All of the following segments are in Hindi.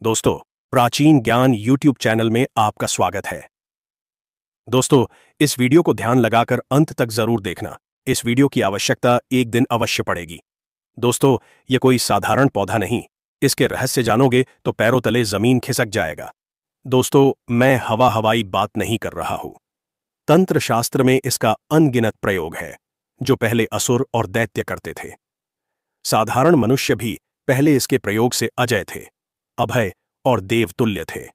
दोस्तों, प्राचीन ज्ञान यूट्यूब चैनल में आपका स्वागत है। दोस्तों, इस वीडियो को ध्यान लगाकर अंत तक जरूर देखना। इस वीडियो की आवश्यकता एक दिन अवश्य पड़ेगी। दोस्तों, यह कोई साधारण पौधा नहीं। इसके रहस्य जानोगे तो पैरों तले जमीन खिसक जाएगा। दोस्तों, मैं हवाई बात नहीं कर रहा हूं। तंत्र शास्त्र में इसका अनगिनत प्रयोग है, जो पहले असुर और दैत्य करते थे। साधारण मनुष्य भी पहले इसके प्रयोग से अजय थे, अभय और देवतुल्य थे।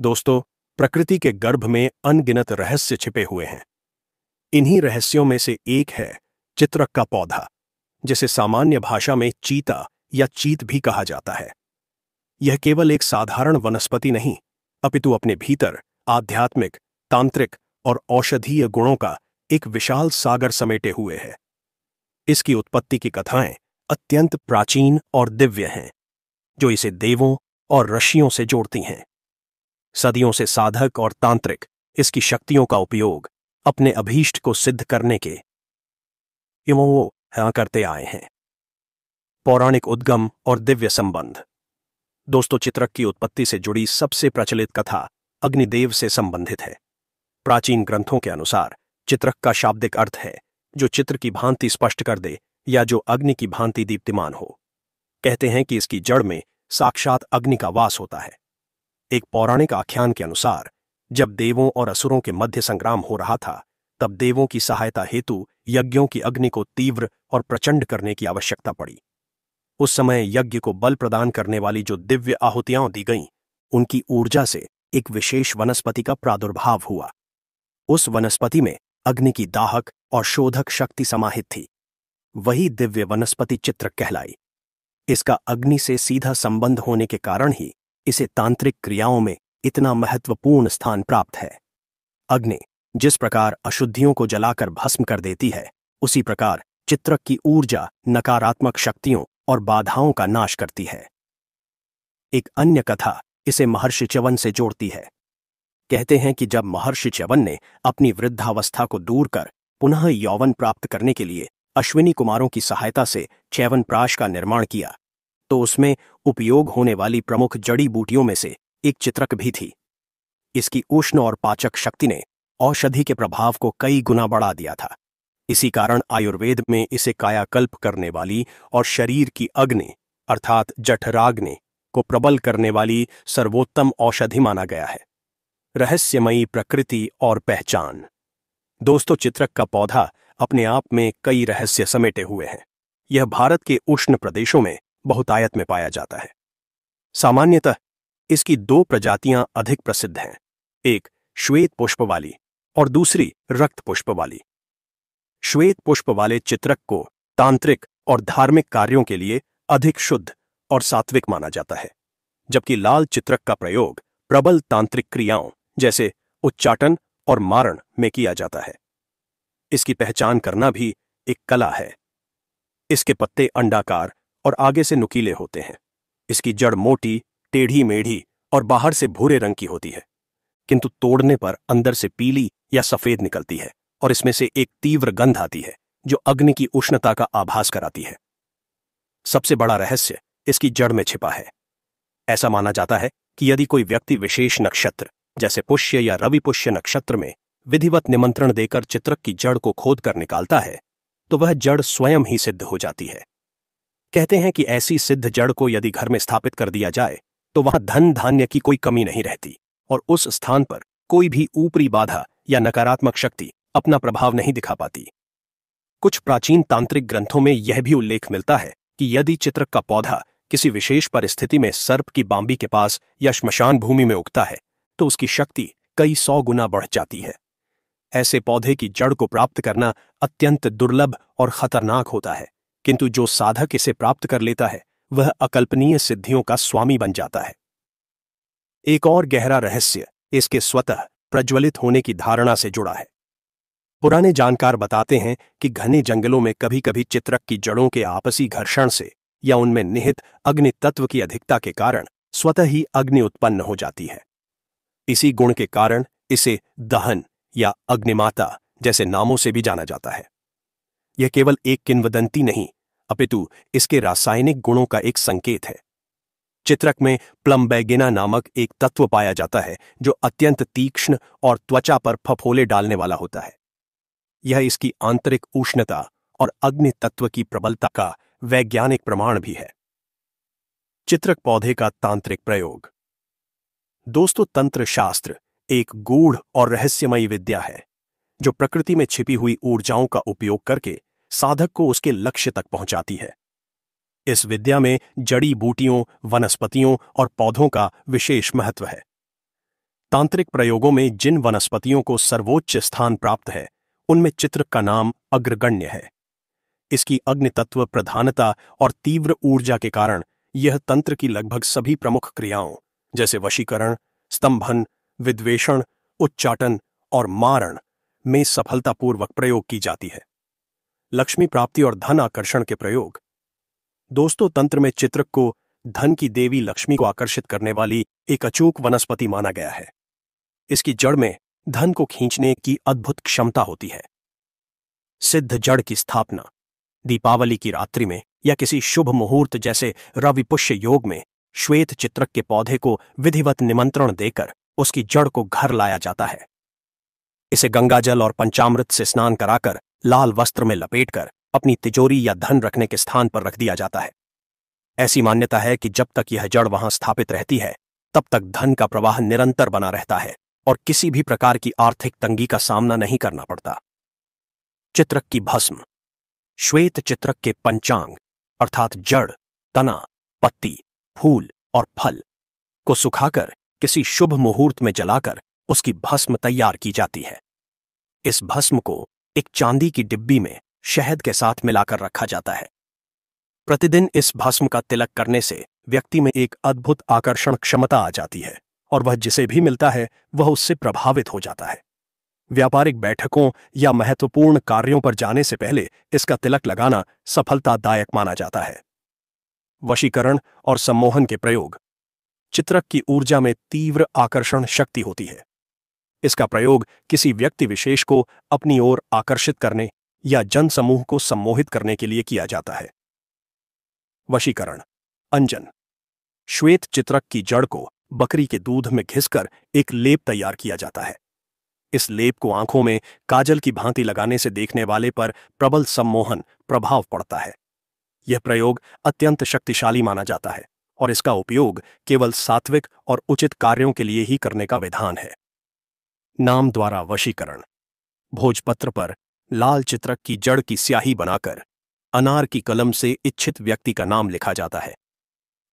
दोस्तों, प्रकृति के गर्भ में अनगिनत रहस्य छिपे हुए हैं। इन्हीं रहस्यों में से एक है चित्रक का पौधा, जिसे सामान्य भाषा में चीता या चीत भी कहा जाता है। यह केवल एक साधारण वनस्पति नहीं, अपितु अपने भीतर आध्यात्मिक, तांत्रिक और औषधीय गुणों का एक विशाल सागर समेटे हुए है। इसकी उत्पत्ति की कथाएं अत्यंत प्राचीन और दिव्य हैं, जो इसे देवों और ऋषियों से जोड़ती हैं। सदियों से साधक और तांत्रिक इसकी शक्तियों का उपयोग अपने अभीष्ट को सिद्ध करने के करते आए हैं। पौराणिक उद्गम और दिव्य संबंध। दोस्तों, चित्रक की उत्पत्ति से जुड़ी सबसे प्रचलित कथा अग्निदेव से संबंधित है। प्राचीन ग्रंथों के अनुसार चित्रक का शाब्दिक अर्थ है जो चित्र की भांति स्पष्ट कर दे या जो अग्नि की भांति दीप्तिमान हो। कहते हैं कि इसकी जड़ में साक्षात अग्नि का वास होता है। एक पौराणिक आख्यान के अनुसार जब देवों और असुरों के मध्य संग्राम हो रहा था, तब देवों की सहायता हेतु यज्ञों की अग्नि को तीव्र और प्रचंड करने की आवश्यकता पड़ी। उस समय यज्ञ को बल प्रदान करने वाली जो दिव्य आहुतियां दी गईं, उनकी ऊर्जा से एक विशेष वनस्पति का प्रादुर्भाव हुआ। उस वनस्पति में अग्नि की दाहक और शोधक शक्ति समाहित थी। वही दिव्य वनस्पति चित्रक कहलाई। इसका अग्नि से सीधा संबंध होने के कारण ही इसे तांत्रिक क्रियाओं में इतना महत्वपूर्ण स्थान प्राप्त है। अग्नि जिस प्रकार अशुद्धियों को जलाकर भस्म कर देती है, उसी प्रकार चित्रक की ऊर्जा नकारात्मक शक्तियों और बाधाओं का नाश करती है। एक अन्य कथा इसे महर्षि च्यवन से जोड़ती है। कहते हैं कि जब महर्षि च्यवन ने अपनी वृद्धावस्था को दूर कर पुनः यौवन प्राप्त करने के लिए अश्विनी कुमारों की सहायता से च्यवनप्राश का निर्माण किया, तो उसमें उपयोग होने वाली प्रमुख जड़ी बूटियों में से एक चित्रक भी थी। इसकी उष्ण और पाचक शक्ति ने औषधि के प्रभाव को कई गुना बढ़ा दिया था। इसी कारण आयुर्वेद में इसे कायाकल्प करने वाली और शरीर की अग्नि अर्थात जठराग्नि को प्रबल करने वाली सर्वोत्तम औषधि माना गया है। रहस्यमयी प्रकृति और पहचान। दोस्तों, चित्रक का पौधा अपने आप में कई रहस्य समेटे हुए हैं। यह भारत के उष्ण प्रदेशों में बहुतायत में पाया जाता है। सामान्यतः इसकी दो प्रजातियां अधिक प्रसिद्ध हैं, एक श्वेत पुष्प वाली और दूसरी रक्त पुष्प वाली। श्वेत पुष्प वाले चित्रक को तांत्रिक और धार्मिक कार्यों के लिए अधिक शुद्ध और सात्विक माना जाता है, जबकि लाल चित्रक का प्रयोग प्रबल तांत्रिक क्रियाओं जैसे उच्चाटन और मारण में किया जाता है। इसकी पहचान करना भी एक कला है। इसके पत्ते अंडाकार और आगे से नुकीले होते हैं। इसकी जड़ मोटी, टेढ़ी मेढ़ी और बाहर से भूरे रंग की होती है, किंतु तोड़ने पर अंदर से पीली या सफेद निकलती है और इसमें से एक तीव्र गंध आती है जो अग्नि की उष्णता का आभास कराती है। सबसे बड़ा रहस्य इसकी जड़ में छिपा है। ऐसा माना जाता है कि यदि कोई व्यक्ति विशेष नक्षत्र जैसे पुष्य या रवि पुष्य नक्षत्र में विधिवत निमंत्रण देकर चित्रक की जड़ को खोदकर निकालता है, तो वह जड़ स्वयं ही सिद्ध हो जाती है। कहते हैं कि ऐसी सिद्ध जड़ को यदि घर में स्थापित कर दिया जाए तो वहां धन धान्य की कोई कमी नहीं रहती और उस स्थान पर कोई भी ऊपरी बाधा या नकारात्मक शक्ति अपना प्रभाव नहीं दिखा पाती। कुछ प्राचीन तांत्रिक ग्रंथों में यह भी उल्लेख मिलता है कि यदि चित्रक का पौधा किसी विशेष परिस्थिति में सर्प की बांबी के पास या श्मशान भूमि में उगता है, तो उसकी शक्ति कई 100 गुना बढ़ जाती है। ऐसे पौधे की जड़ को प्राप्त करना अत्यंत दुर्लभ और खतरनाक होता है, किंतु जो साधक इसे प्राप्त कर लेता है वह अकल्पनीय सिद्धियों का स्वामी बन जाता है। एक और गहरा रहस्य इसके स्वतः प्रज्वलित होने की धारणा से जुड़ा है। पुराने जानकार बताते हैं कि घने जंगलों में कभी कभी चित्रक की जड़ों के आपसी घर्षण से या उनमें निहित अग्नि तत्व की अधिकता के कारण स्वतः ही अग्नि उत्पन्न हो जाती है। इसी गुण के कारण इसे दहन या अग्निमाता जैसे नामों से भी जाना जाता है। यह केवल एक किंवदंती नहीं, अपितु इसके रासायनिक गुणों का एक संकेत है। चित्रक में प्लम्बैगिना नामक एक तत्व पाया जाता है जो अत्यंत तीक्ष्ण और त्वचा पर फफोले डालने वाला होता है। यह इसकी आंतरिक उष्णता और अग्नि तत्व की प्रबलता का वैज्ञानिक प्रमाण भी है। चित्रक पौधे का तांत्रिक प्रयोग। दोस्तों, तंत्र शास्त्र एक गूढ़ और रहस्यमयी विद्या है जो प्रकृति में छिपी हुई ऊर्जाओं का उपयोग करके साधक को उसके लक्ष्य तक पहुंचाती है। इस विद्या में जड़ी बूटियों, वनस्पतियों और पौधों का विशेष महत्व है। तांत्रिक प्रयोगों में जिन वनस्पतियों को सर्वोच्च स्थान प्राप्त है उनमें चित्रक का नाम अग्रगण्य है। इसकी अग्नि तत्व प्रधानता और तीव्र ऊर्जा के कारण यह तंत्र की लगभग सभी प्रमुख क्रियाओं जैसे वशीकरण, स्तंभन, विद्वेषण, उच्चाटन और मारण में सफलतापूर्वक प्रयोग की जाती है। लक्ष्मी प्राप्ति और धन आकर्षण के प्रयोग। दोस्तों, तंत्र में चित्रक को धन की देवी लक्ष्मी को आकर्षित करने वाली एक अचूक वनस्पति माना गया है। इसकी जड़ में धन को खींचने की अद्भुत क्षमता होती है। सिद्ध जड़ की स्थापना। दीपावली की रात्रि में या किसी शुभ मुहूर्त जैसे रवि पुष्य योग में श्वेत चित्रक के पौधे को विधिवत निमंत्रण देकर उसकी जड़ को घर लाया जाता है। इसे गंगाजल और पंचामृत से स्नान कराकर लाल वस्त्र में लपेटकर अपनी तिजोरी या धन रखने के स्थान पर रख दिया जाता है। ऐसी मान्यता है कि जब तक यह जड़ वहां स्थापित रहती है तब तक धन का प्रवाह निरंतर बना रहता है और किसी भी प्रकार की आर्थिक तंगी का सामना नहीं करना पड़ता। चित्रक की भस्म। श्वेत चित्रक के पंचांग अर्थात जड़, तना, पत्ती, फूल और फल को सुखाकर किसी शुभ मुहूर्त में जलाकर उसकी भस्म तैयार की जाती है। इस भस्म को एक चांदी की डिब्बी में शहद के साथ मिलाकर रखा जाता है। प्रतिदिन इस भस्म का तिलक करने से व्यक्ति में एक अद्भुत आकर्षण क्षमता आ जाती है और वह जिसे भी मिलता है वह उससे प्रभावित हो जाता है। व्यापारिक बैठकों या महत्वपूर्ण कार्यों पर जाने से पहले इसका तिलक लगाना सफलतादायक माना जाता है। वशीकरण और सम्मोहन के प्रयोग। चित्रक की ऊर्जा में तीव्र आकर्षण शक्ति होती है। इसका प्रयोग किसी व्यक्ति विशेष को अपनी ओर आकर्षित करने या जनसमूह को सम्मोहित करने के लिए किया जाता है। वशीकरण। अंजन। श्वेत चित्रक की जड़ को बकरी के दूध में घिसकर एक लेप तैयार किया जाता है। इस लेप को आंखों में काजल की भांति लगाने से देखने वाले पर प्रबल सम्मोहन प्रभाव पड़ता है। यह प्रयोग अत्यंत शक्तिशाली माना जाता है और इसका उपयोग केवल सात्विक और उचित कार्यों के लिए ही करने का विधान है। नाम द्वारा वशीकरण। भोजपत्र पर लाल चित्रक की जड़ की स्याही बनाकर अनार की कलम से इच्छित व्यक्ति का नाम लिखा जाता है।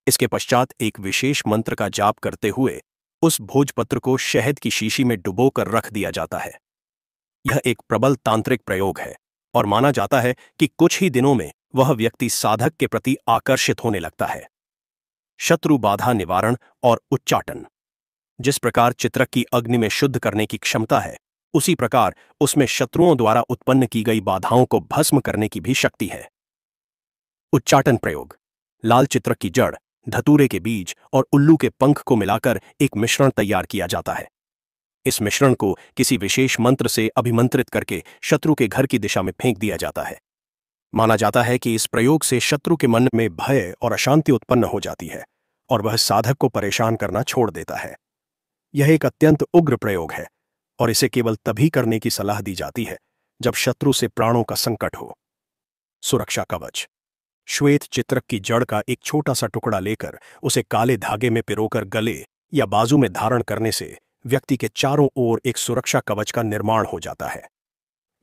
इसके पश्चात एक विशेष मंत्र का जाप करते हुए उस भोजपत्र को शहद की शीशी में डुबोकर रख दिया जाता है। यह एक प्रबल तांत्रिक प्रयोग है और माना जाता है कि कुछ ही दिनों में वह व्यक्ति साधक के प्रति आकर्षित होने लगता है। शत्रु बाधा निवारण और उच्चाटन। जिस प्रकार चित्रक की अग्नि में शुद्ध करने की क्षमता है उसी प्रकार उसमें शत्रुओं द्वारा उत्पन्न की गई बाधाओं को भस्म करने की भी शक्ति है। उच्चाटन प्रयोग। लाल चित्रक की जड़, धतूरे के बीज और उल्लू के पंख को मिलाकर एक मिश्रण तैयार किया जाता है। इस मिश्रण को किसी विशेष मंत्र से अभिमंत्रित करके शत्रु के घर की दिशा में फेंक दिया जाता है। माना जाता है कि इस प्रयोग से शत्रु के मन में भय और अशांति उत्पन्न हो जाती है और वह साधक को परेशान करना छोड़ देता है। यह एक अत्यंत उग्र प्रयोग है और इसे केवल तभी करने की सलाह दी जाती है जब शत्रु से प्राणों का संकट हो। सुरक्षा कवच। श्वेत चित्रक की जड़ का एक छोटा सा टुकड़ा लेकर उसे काले धागे में पिरोकर गले या बाजू में धारण करने से व्यक्ति के चारों ओर एक सुरक्षा कवच का निर्माण हो जाता है।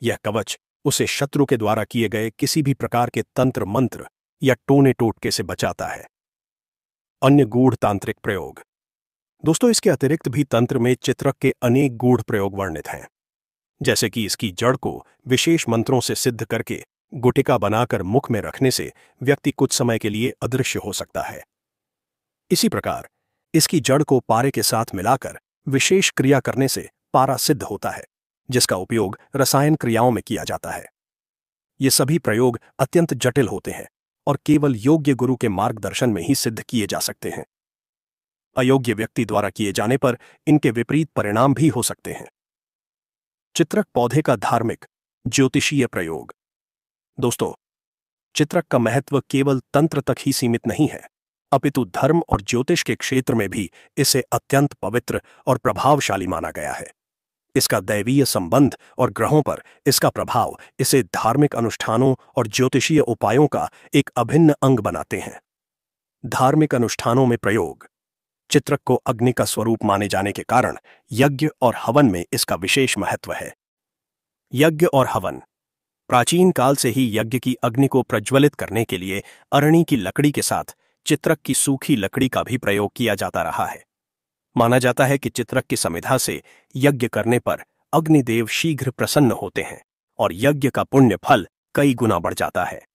यह कवच उसे शत्रु के द्वारा किए गए किसी भी प्रकार के तंत्र मंत्र या टोने टोटके से बचाता है। अन्य गूढ़ तांत्रिक प्रयोग। दोस्तों, इसके अतिरिक्त भी तंत्र में चित्रक के अनेक गूढ़ प्रयोग वर्णित हैं, जैसे कि इसकी जड़ को विशेष मंत्रों से सिद्ध करके गुटिका बनाकर मुख में रखने से व्यक्ति कुछ समय के लिए अदृश्य हो सकता है। इसी प्रकार इसकी जड़ को पारे के साथ मिलाकर विशेष क्रिया करने से पारा सिद्ध होता है, जिसका उपयोग रसायन क्रियाओं में किया जाता है। ये सभी प्रयोग अत्यंत जटिल होते हैं और केवल योग्य गुरु के मार्गदर्शन में ही सिद्ध किए जा सकते हैं। अयोग्य व्यक्ति द्वारा किए जाने पर इनके विपरीत परिणाम भी हो सकते हैं। चित्रक पौधे का धार्मिक ज्योतिषीय प्रयोग। दोस्तों, चित्रक का महत्व केवल तंत्र तक ही सीमित नहीं है, अपितु धर्म और ज्योतिष के क्षेत्र में भी इसे अत्यंत पवित्र और प्रभावशाली माना गया है। इसका दैवीय संबंध और ग्रहों पर इसका प्रभाव इसे धार्मिक अनुष्ठानों और ज्योतिषीय उपायों का एक अभिन्न अंग बनाते हैं। धार्मिक अनुष्ठानों में प्रयोग। चित्रक को अग्नि का स्वरूप माने जाने के कारण यज्ञ और हवन में इसका विशेष महत्व है। यज्ञ और हवन। प्राचीन काल से ही यज्ञ की अग्नि को प्रज्वलित करने के लिए अरणी की लकड़ी के साथ चित्रक की सूखी लकड़ी का भी प्रयोग किया जाता रहा है। माना जाता है कि चित्रक की समिधा से यज्ञ करने पर अग्निदेव शीघ्र प्रसन्न होते हैं और यज्ञ का पुण्य फल कई गुना बढ़ जाता है।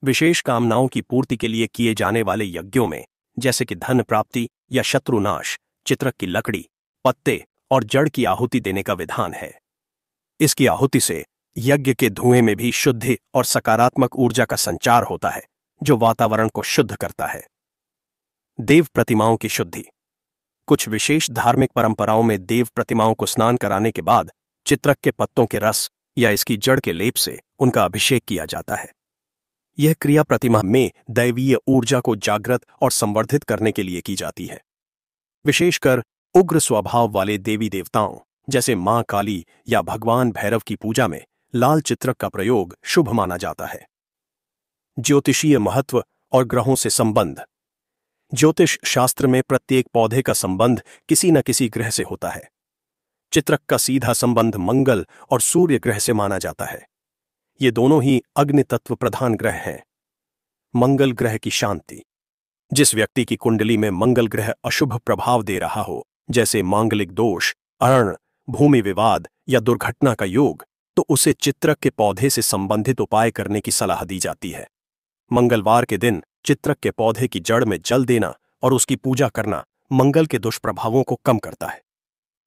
विशेष कामनाओं की पूर्ति के लिए किए जाने वाले यज्ञों में जैसे कि धन प्राप्ति या शत्रुनाश, चित्रक की लकड़ी, पत्ते और जड़ की आहुति देने का विधान है। इसकी आहुति से यज्ञ के धुएं में भी शुद्धि और सकारात्मक ऊर्जा का संचार होता है, जो वातावरण को शुद्ध करता है। देव प्रतिमाओं की शुद्धि। कुछ विशेष धार्मिक परंपराओं में देव प्रतिमाओं को स्नान कराने के बाद चित्रक के पत्तों के रस या इसकी जड़ के लेप से उनका अभिषेक किया जाता है। यह क्रिया प्रतिमा में दैवीय ऊर्जा को जागृत और संवर्धित करने के लिए की जाती है। विशेषकर उग्र स्वभाव वाले देवी देवताओं जैसे मां काली या भगवान भैरव की पूजा में लाल चित्रक का प्रयोग शुभ माना जाता है। ज्योतिषीय महत्व और ग्रहों से संबंध। ज्योतिष शास्त्र में प्रत्येक पौधे का संबंध किसी न किसी ग्रह से होता है। चित्रक का सीधा संबंध मंगल और सूर्य ग्रह से माना जाता है। ये दोनों ही अग्नि तत्व प्रधान ग्रह हैं। मंगल ग्रह की शांति। जिस व्यक्ति की कुंडली में मंगल ग्रह अशुभ प्रभाव दे रहा हो, जैसे मांगलिक दोष, अर्ण, भूमि विवाद या दुर्घटना का योग, तो उसे चित्रक के पौधे से संबंधित उपाय करने की सलाह दी जाती है। मंगलवार के दिन चित्रक के पौधे की जड़ में जल देना और उसकी पूजा करना मंगल के दुष्प्रभावों को कम करता है।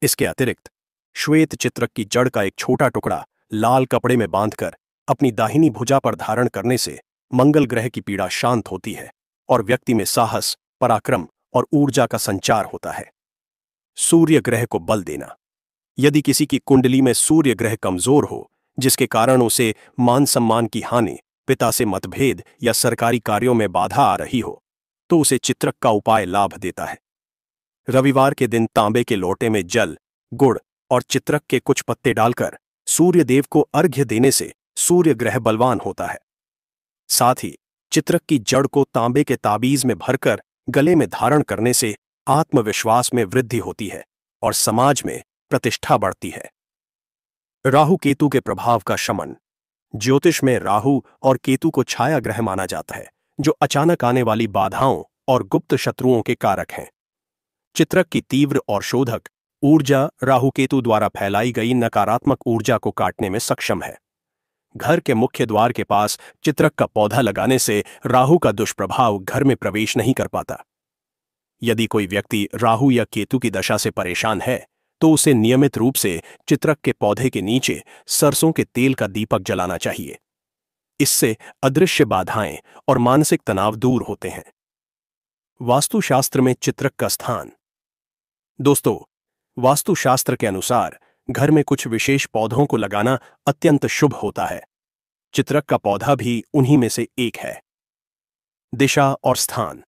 इसके अतिरिक्त श्वेत चित्रक की जड़ का एक छोटा टुकड़ा लाल कपड़े में बांधकर अपनी दाहिनी भुजा पर धारण करने से मंगल ग्रह की पीड़ा शांत होती है और व्यक्ति में साहस, पराक्रम और ऊर्जा का संचार होता है। सूर्य ग्रह को बल देना। यदि किसी की कुंडली में सूर्य ग्रह कमजोर हो, जिसके कारण उसे मान सम्मान की हानि, पिता से मतभेद या सरकारी कार्यों में बाधा आ रही हो, तो उसे चित्रक का उपाय लाभ देता है। रविवार के दिन तांबे के लोटे में जल, गुड़ और चित्रक के कुछ पत्ते डालकर सूर्य देव को अर्घ्य देने से सूर्य ग्रह बलवान होता है। साथ ही चित्रक की जड़ को तांबे के ताबीज में भरकर गले में धारण करने से आत्मविश्वास में वृद्धि होती है और समाज में प्रतिष्ठा बढ़ती है। राहु केतु के प्रभाव का शमन। ज्योतिष में राहु और केतु को छाया ग्रह माना जाता है, जो अचानक आने वाली बाधाओं और गुप्त शत्रुओं के कारक हैं। चित्रक की तीव्र और शोधक ऊर्जा राहु केतु द्वारा फैलाई गई नकारात्मक ऊर्जा को काटने में सक्षम है। घर के मुख्य द्वार के पास चित्रक का पौधा लगाने से राहु का दुष्प्रभाव घर में प्रवेश नहीं कर पाता। यदि कोई व्यक्ति राहु या केतु की दशा से परेशान है, तो उसे नियमित रूप से चित्रक के पौधे के नीचे सरसों के तेल का दीपक जलाना चाहिए। इससे अदृश्य बाधाएं और मानसिक तनाव दूर होते हैं। वास्तुशास्त्र में चित्रक का स्थान। दोस्तों, वास्तुशास्त्र के अनुसार घर में कुछ विशेष पौधों को लगाना अत्यंत शुभ होता है। चित्रक का पौधा भी उन्हीं में से एक है। दिशा और स्थान।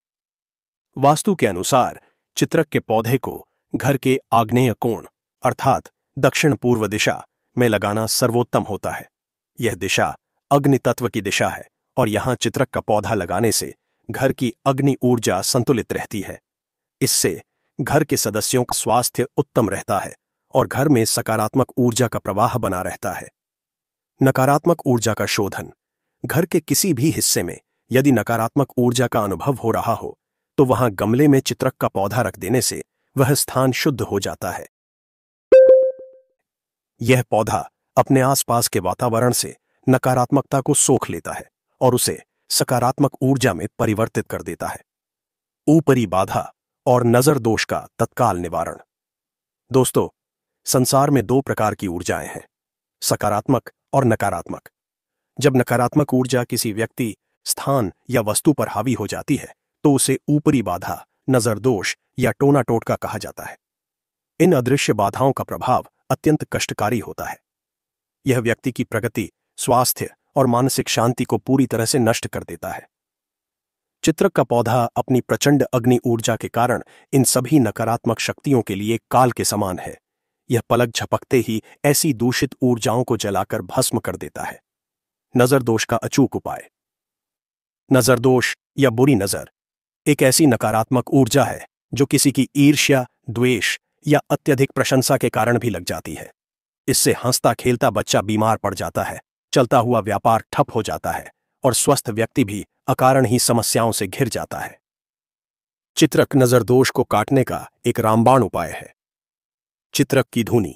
वास्तु के अनुसार चित्रक के पौधे को घर के आग्नेय कोण अर्थात दक्षिण पूर्व दिशा में लगाना सर्वोत्तम होता है। यह दिशा अग्नि तत्व की दिशा है और यहां चित्रक का पौधा लगाने से घर की अग्नि ऊर्जा संतुलित रहती है। इससे घर के सदस्यों का स्वास्थ्य उत्तम रहता है और घर में सकारात्मक ऊर्जा का प्रवाह बना रहता है। नकारात्मक ऊर्जा का शोधन। घर के किसी भी हिस्से में यदि नकारात्मक ऊर्जा का अनुभव हो रहा हो, तो वहां गमले में चित्रक का पौधा रख देने से वह स्थान शुद्ध हो जाता है। यह पौधा अपने आसपास के वातावरण से नकारात्मकता को सोख लेता है और उसे सकारात्मक ऊर्जा में परिवर्तित कर देता है। ऊपरी बाधा और नजर दोष का तत्काल निवारण। दोस्तों, संसार में दो प्रकार की ऊर्जाएं हैं, सकारात्मक और नकारात्मक। जब नकारात्मक ऊर्जा किसी व्यक्ति, स्थान या वस्तु पर हावी हो जाती है, तो उसे ऊपरी बाधा, नजर दोष या टोना टोटका कहा जाता है। इन अदृश्य बाधाओं का प्रभाव अत्यंत कष्टकारी होता है। यह व्यक्ति की प्रगति, स्वास्थ्य और मानसिक शांति को पूरी तरह से नष्ट कर देता है। चित्रक का पौधा अपनी प्रचंड अग्नि ऊर्जा के कारण इन सभी नकारात्मक शक्तियों के लिए काल के समान है। यह पलक झपकते ही ऐसी दूषित ऊर्जाओं को जलाकर भस्म कर देता है। नजर दोष का अचूक उपाय। नजर दोष या बुरी नजर एक ऐसी नकारात्मक ऊर्जा है जो किसी की ईर्ष्या, द्वेष या अत्यधिक प्रशंसा के कारण भी लग जाती है। इससे हंसता खेलता बच्चा बीमार पड़ जाता है, चलता हुआ व्यापार ठप हो जाता है और स्वस्थ व्यक्ति भी अकारण ही समस्याओं से घिर जाता है। चित्रक नजर दोष को काटने का एक रामबाण उपाय है। चित्रक की धूनी।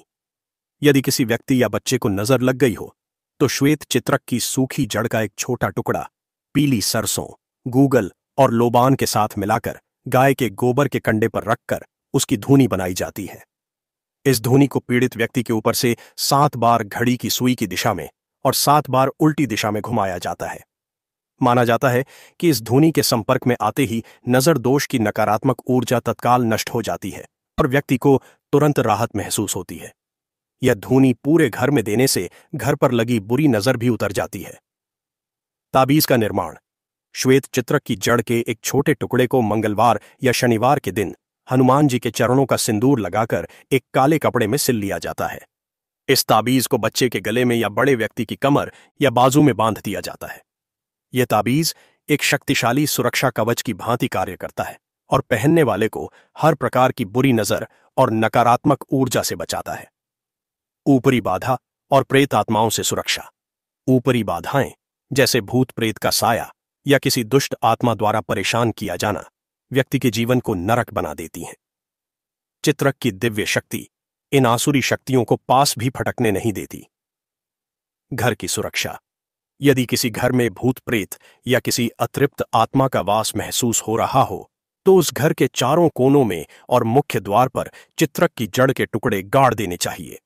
यदि किसी व्यक्ति या बच्चे को नजर लग गई हो तो श्वेत चित्रक की सूखी जड़ का एक छोटा टुकड़ा पीली सरसों, गूगल और लोबान के साथ मिलाकर गाय के गोबर के कंडे पर रखकर उसकी धूनी बनाई जाती है। इस धूनी को पीड़ित व्यक्ति के ऊपर से 7 बार घड़ी की सुई की दिशा में और 7 बार उल्टी दिशा में घुमाया जाता है। माना जाता है कि इस धूनी के संपर्क में आते ही नजर दोष की नकारात्मक ऊर्जा तत्काल नष्ट हो जाती है और व्यक्ति को तुरंत राहत महसूस होती है। यह धूनी पूरे घर में देने से घर पर लगी बुरी नजर भी उतर जाती है। ताबीज का निर्माण। श्वेत चित्रक की जड़ के एक छोटे टुकड़े को मंगलवार या शनिवार के दिन हनुमान जी के चरणों का सिंदूर लगाकर एक काले कपड़े में सिल लिया जाता है। इस ताबीज को बच्चे के गले में या बड़े व्यक्ति की कमर या बाजू में बांध दिया जाता है। यह ताबीज एक शक्तिशाली सुरक्षा कवच की भांति कार्य करता है और पहनने वाले को हर प्रकार की बुरी नजर और नकारात्मक ऊर्जा से बचाता है। ऊपरी बाधा और प्रेत आत्माओं से सुरक्षा। ऊपरी बाधाएं जैसे भूत प्रेत का साया या किसी दुष्ट आत्मा द्वारा परेशान किया जाना व्यक्ति के जीवन को नरक बना देती हैं। चित्रक की दिव्य शक्ति इन आसुरी शक्तियों को पास भी फटकने नहीं देती। घर की सुरक्षा। यदि किसी घर में भूत प्रेत या किसी अतृप्त आत्मा का वास महसूस हो रहा हो तो उस घर के चारों कोनों में और मुख्य द्वार पर चित्रक की जड़ के टुकड़े गाड़ देने चाहिए।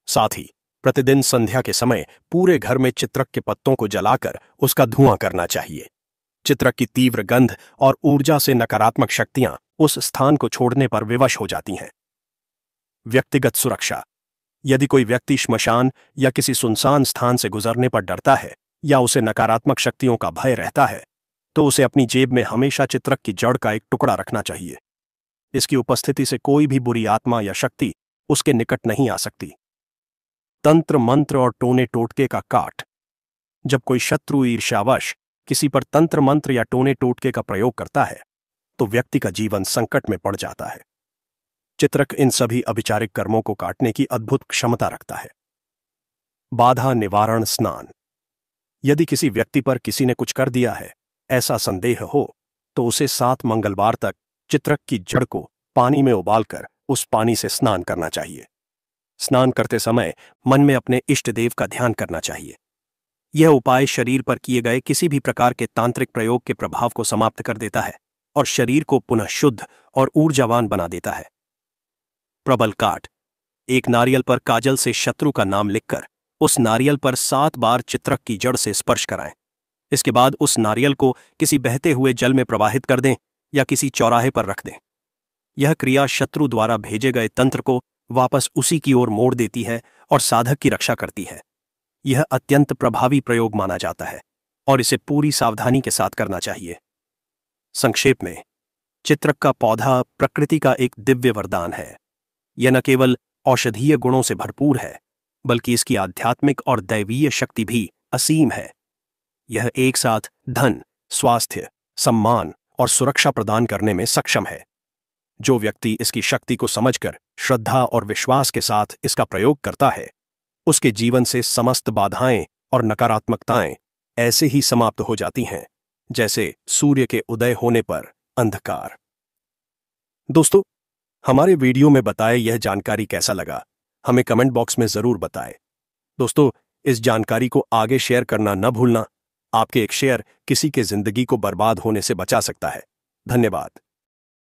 साथ ही प्रतिदिन संध्या के समय पूरे घर में चित्रक के पत्तों को जलाकर उसका धुआं करना चाहिए। चित्रक की तीव्र गंध और ऊर्जा से नकारात्मक शक्तियां उस स्थान को छोड़ने पर विवश हो जाती हैं। व्यक्तिगत सुरक्षा। यदि कोई व्यक्ति श्मशान या किसी सुनसान स्थान से गुजरने पर डरता है या उसे नकारात्मक शक्तियों का भय रहता है तो उसे अपनी जेब में हमेशा चित्रक की जड़ का एक टुकड़ा रखना चाहिए। इसकी उपस्थिति से कोई भी बुरी आत्मा या शक्ति उसके निकट नहीं आ सकती। तंत्र मंत्र और टोने टोटके का काट। जब कोई शत्रु ईर्ष्यावश किसी पर तंत्र मंत्र या टोने टोटके का प्रयोग करता है तो व्यक्ति का जीवन संकट में पड़ जाता है। चित्रक इन सभी अभिचारिक कर्मों को काटने की अद्भुत क्षमता रखता है। बाधा निवारण स्नान। यदि किसी व्यक्ति पर किसी ने कुछ कर दिया है ऐसा संदेह हो तो उसे 7 मंगलवार तक चित्रक की जड़ को पानी में उबालकर उस पानी से स्नान करना चाहिए। स्नान करते समय मन में अपने इष्ट देव का ध्यान करना चाहिए। यह उपाय शरीर पर किए गए किसी भी प्रकार के तांत्रिक प्रयोग के प्रभाव को समाप्त कर देता है और शरीर को पुनः शुद्ध और ऊर्जावान बना देता है। प्रबल काट। एक नारियल पर काजल से शत्रु का नाम लिखकर उस नारियल पर 7 बार चित्रक की जड़ से स्पर्श कराएं। इसके बाद उस नारियल को किसी बहते हुए जल में प्रवाहित कर दें या किसी चौराहे पर रख दें। यह क्रिया शत्रु द्वारा भेजे गए तंत्र को वापस उसी की ओर मोड़ देती है और साधक की रक्षा करती है। यह अत्यंत प्रभावी प्रयोग माना जाता है और इसे पूरी सावधानी के साथ करना चाहिए। संक्षेप में, चित्रक का पौधा प्रकृति का एक दिव्य वरदान है। यह न केवल औषधीय गुणों से भरपूर है बल्कि इसकी आध्यात्मिक और दैवीय शक्ति भी असीम है। यह एक साथ धन, स्वास्थ्य, सम्मान और सुरक्षा प्रदान करने में सक्षम है। जो व्यक्ति इसकी शक्ति को समझकर श्रद्धा और विश्वास के साथ इसका प्रयोग करता है उसके जीवन से समस्त बाधाएं और नकारात्मकताएं ऐसे ही समाप्त हो जाती हैं जैसे सूर्य के उदय होने पर अंधकार। दोस्तों, हमारे वीडियो में बताए यह जानकारी कैसा लगा हमें कमेंट बॉक्स में जरूर बताएं। दोस्तों, इस जानकारी को आगे शेयर करना न भूलना। आपके एक शेयर किसी के जिंदगी को बर्बाद होने से बचा सकता है। धन्यवाद।